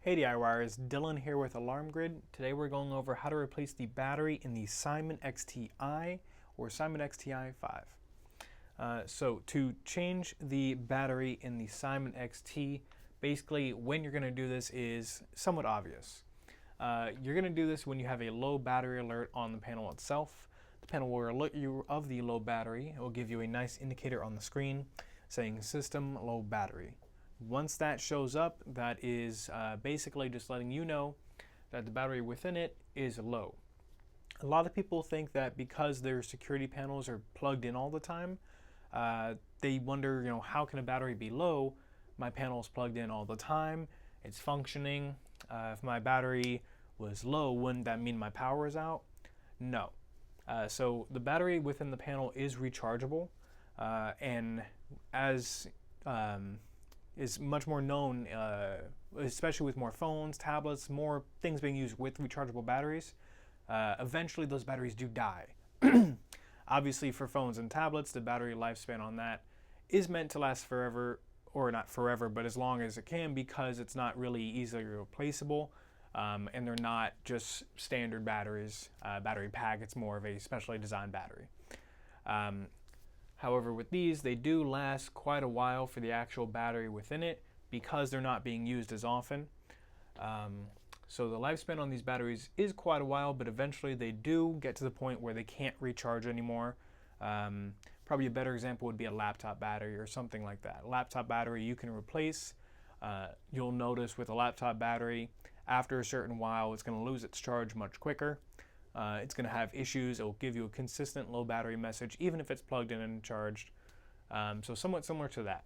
Hey DIYers, Dylan here with Alarm Grid. Today we're going over how to replace the battery in the Simon XTi or Simon XTi-5. So to change the battery in the Simon XT, basically when you're going to do this is somewhat obvious. You're going to do this when you have a low battery alert on the panel itself. The panel will alert you of the low battery. It will give you a nice indicator on the screen saying system low battery. Once that shows up, that is basically just letting you know that the battery within it is low. A lot of people think that because their security panels are plugged in all the time, they wonder, how can a battery be low? My panel is plugged in all the time, it's functioning. If my battery was low, wouldn't that mean my power is out? No. So the battery within the panel is rechargeable, and as is much more known, especially with more phones, tablets, more things being used with rechargeable batteries. Eventually those batteries do die. Obviously for phones and tablets, the battery lifespan on that is meant to last forever, or not forever, but as long as it can, because it's not really easily replaceable, and they're not just standard batteries, battery pack. It's more of a specially designed battery. However, with these, they do last quite a while for the actual battery within it because they're not being used as often. So the lifespan on these batteries is quite a while, but eventually they do get to the point where they can't recharge anymore. Probably a better example would be a laptop battery or something like that. A laptop battery you can replace. You'll notice with a laptop battery, after a certain while, it's going to lose its charge much quicker. It's going to have issues. It will give you a consistent low battery message, even if it's plugged in and charged. So somewhat similar to that.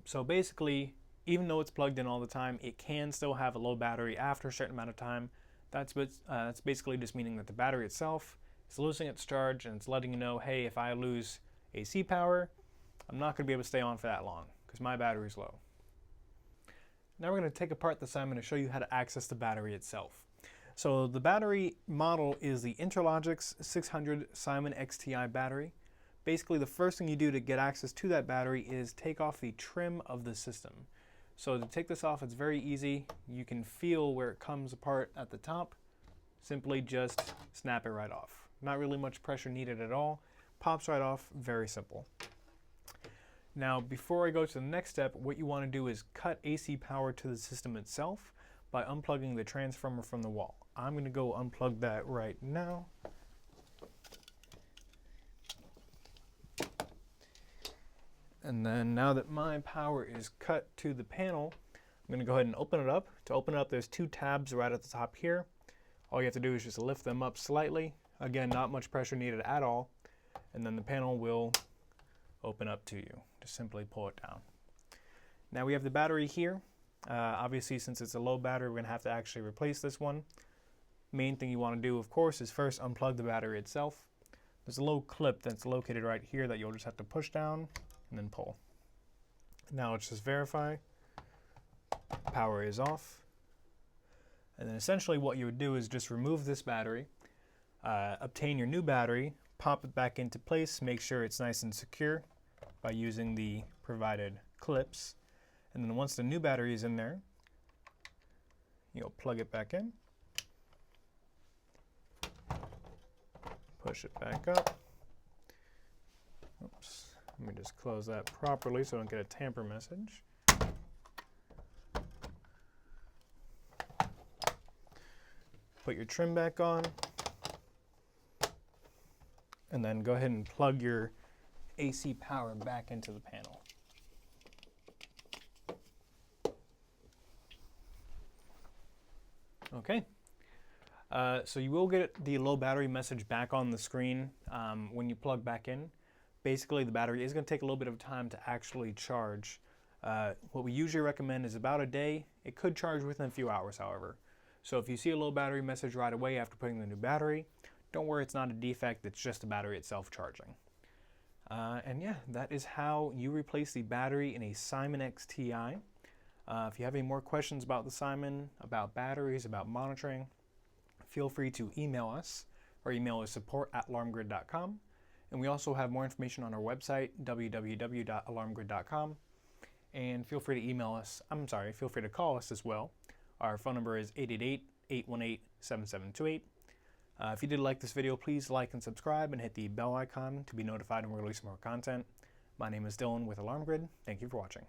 So basically, even though it's plugged in all the time, it can still have a low battery after a certain amount of time. That's basically just meaning that the battery itself is losing its charge, and it's letting you know, hey, if I lose AC power, I'm not going to be able to stay on for that long because my battery's low. Now we're going to take apart the Simon to show you how to access the battery itself. So the battery model is the Interlogix 600 Simon XTi battery. Basically, the first thing you do to get access to that battery is take off the trim of the system. So to take this off, it's very easy. You can feel where it comes apart at the top. Simply just snap it right off. Not really much pressure needed at all. Pops right off, very simple. Now, before I go to the next step, what you want to do is cut AC power to the system itself by unplugging the transformer from the wall. I'm going to go unplug that right now. And then now that my power is cut to the panel, I'm going to go ahead and open it up. To open it up, there's two tabs right at the top here. All you have to do is just lift them up slightly. Again, not much pressure needed at all. And then the panel will open up to you. Just simply pull it down. Now we have the battery here. Obviously, since it's a low battery, we're going to have to actually replace this one. Main thing you want to do, of course, is first unplug the battery itself. There's a little clip that's located right here that you'll just have to push down and then pull. Now let's just verify. Power is off. And then essentially what you would do is just remove this battery, obtain your new battery, pop it back into place, make sure it's nice and secure by using the provided clips. And then once the new battery is in there, you'll plug it back in, push it back up. Oops, let me just close that properly so I don't get a tamper message. Put your trim back on, and then go ahead and plug your AC power back into the panel. Okay, so you will get the low battery message back on the screen when you plug back in. Basically, the battery is going to take a little bit of time to actually charge. What we usually recommend is about a day. It could charge within a few hours, however. So if you see a low battery message right away after putting the new battery, don't worry, it's not a defect, it's just the battery itself charging. And yeah, that is how you replace the battery in a Simon XTi. If you have any more questions about the Simon, about batteries, about monitoring, feel free to email us. Our email is support@alarmgrid.com. And we also have more information on our website, www.alarmgrid.com. And feel free to email us, feel free to call us as well. Our phone number is 888-818-7728. If you did like this video, please like and subscribe and hit the bell icon to be notified when we release more content. My name is Dylan with Alarm Grid. Thank you for watching.